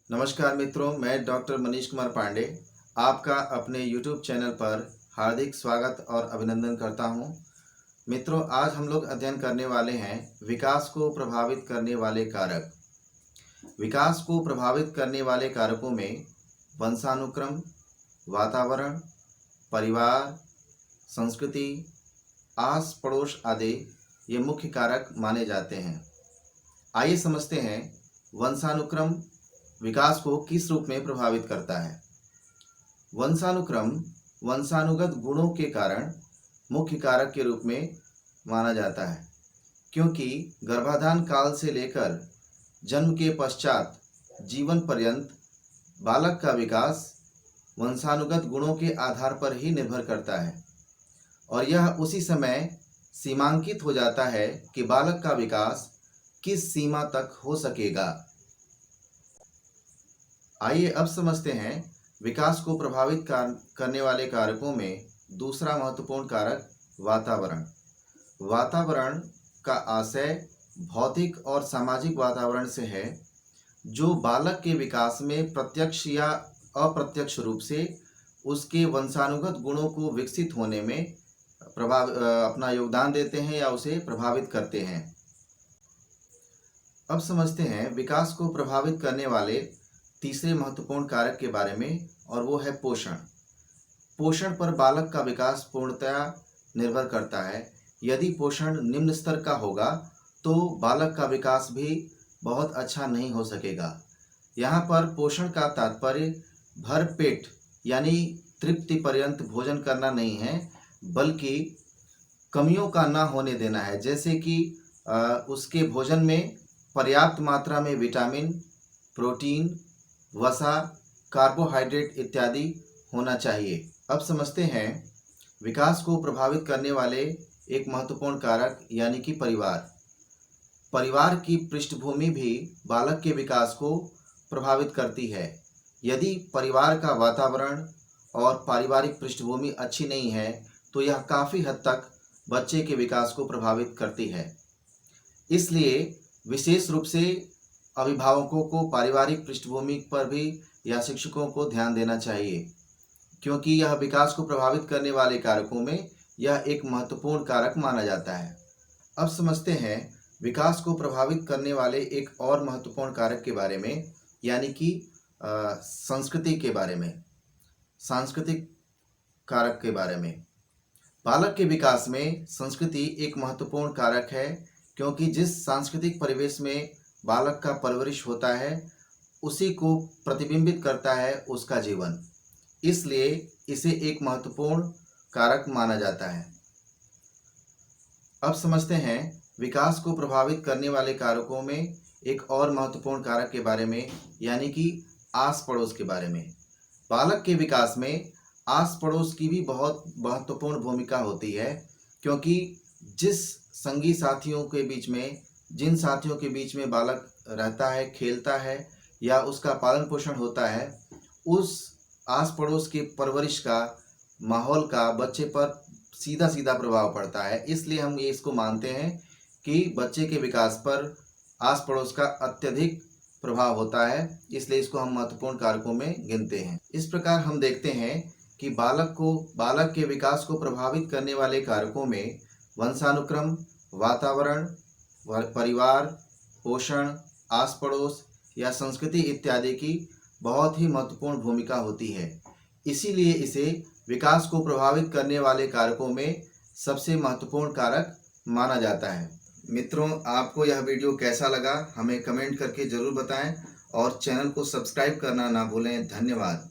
नमस्कार मित्रों, मैं डॉक्टर मनीष कुमार पांडे आपका अपने YouTube चैनल पर हार्दिक स्वागत और अभिनंदन करता हूं। मित्रों, आज हम लोग अध्ययन करने वाले हैं विकास को प्रभावित करने वाले कारक। विकास को प्रभावित करने वाले कारकों में वंशानुक्रम, वातावरण, परिवार, संस्कृति, आस पड़ोस आदि ये मुख्य कारक माने जाते हैं। आइए समझते हैं वंशानुक्रम विकास को किस रूप में प्रभावित करता है। वंशानुक्रम वंशानुगत गुणों के कारण मुख्य कारक के रूप में माना जाता है, क्योंकि गर्भाधान काल से लेकर जन्म के पश्चात जीवन पर्यंत बालक का विकास वंशानुगत गुणों के आधार पर ही निर्भर करता है और यह उसी समय सीमांकित हो जाता है कि बालक का विकास किस सीमा तक हो सकेगा। आइए अब समझते हैं विकास को प्रभावित करने वाले कारकों में दूसरा महत्वपूर्ण कारक वातावरण। वातावरण का आशय भौतिक और सामाजिक वातावरण से है, जो बालक के विकास में प्रत्यक्ष या अप्रत्यक्ष रूप से उसके वंशानुगत गुणों को विकसित होने में अपना योगदान देते हैं या उसे प्रभावित करते हैं। अब समझते हैं विकास को प्रभावित करने वाले तीसरे महत्वपूर्ण कारक के बारे में, और वो है पोषण। पोषण पर बालक का विकास पूर्णतया निर्भर करता है। यदि पोषण निम्न स्तर का होगा तो बालक का विकास भी बहुत अच्छा नहीं हो सकेगा। यहाँ पर पोषण का तात्पर्य भरपेट यानी तृप्ति पर्यंत भोजन करना नहीं है, बल्कि कमियों का ना होने देना है। जैसे कि उसके भोजन में पर्याप्त मात्रा में विटामिन, प्रोटीन, वसा, कार्बोहाइड्रेट इत्यादि होना चाहिए। अब समझते हैं विकास को प्रभावित करने वाले एक महत्वपूर्ण कारक यानी कि परिवार। परिवार की पृष्ठभूमि भी बालक के विकास को प्रभावित करती है। यदि परिवार का वातावरण और पारिवारिक पृष्ठभूमि अच्छी नहीं है तो यह काफ़ी हद तक बच्चे के विकास को प्रभावित करती है। इसलिए विशेष रूप से अभिभावकों को पारिवारिक पृष्ठभूमि पर भी या शिक्षकों को ध्यान देना चाहिए, क्योंकि यह विकास को प्रभावित करने वाले कारकों में यह एक महत्वपूर्ण कारक माना जाता है। अब समझते हैं विकास को प्रभावित करने वाले एक और महत्वपूर्ण कारक के बारे में, यानी कि संस्कृति के बारे में, सांस्कृतिक कारक के बारे में। बालक के विकास में संस्कृति एक महत्वपूर्ण कारक है, क्योंकि जिस सांस्कृतिक परिवेश में बालक का परवरिश होता है उसी को प्रतिबिंबित करता है उसका जीवन। इसलिए इसे एक महत्वपूर्ण कारक माना जाता है। अब समझते हैं विकास को प्रभावित करने वाले कारकों में एक और महत्वपूर्ण कारक के बारे में, यानी कि आस पड़ोस के बारे में। बालक के विकास में आस पड़ोस की भी बहुत महत्वपूर्ण भूमिका होती है, क्योंकि जिन साथियों के बीच में बालक रहता है, खेलता है या उसका पालन पोषण होता है, उस आस पड़ोस के परवरिश का, माहौल का बच्चे पर सीधा सीधा प्रभाव पड़ता है। इसलिए हम इसको मानते हैं कि बच्चे के विकास पर आस पड़ोस का अत्यधिक प्रभाव होता है, इसलिए इसको हम महत्वपूर्ण कारकों में गिनते हैं। इस प्रकार हम देखते हैं कि बालक के विकास को प्रभावित करने वाले कारकों में वंशानुक्रम, वातावरण, परिवार, पोषण, आस पड़ोस या संस्कृति इत्यादि की बहुत ही महत्वपूर्ण भूमिका होती है। इसीलिए इसे विकास को प्रभावित करने वाले कारकों में सबसे महत्वपूर्ण कारक माना जाता है। मित्रों, आपको यह वीडियो कैसा लगा हमें कमेंट करके ज़रूर बताएं और चैनल को सब्सक्राइब करना ना भूलें। धन्यवाद।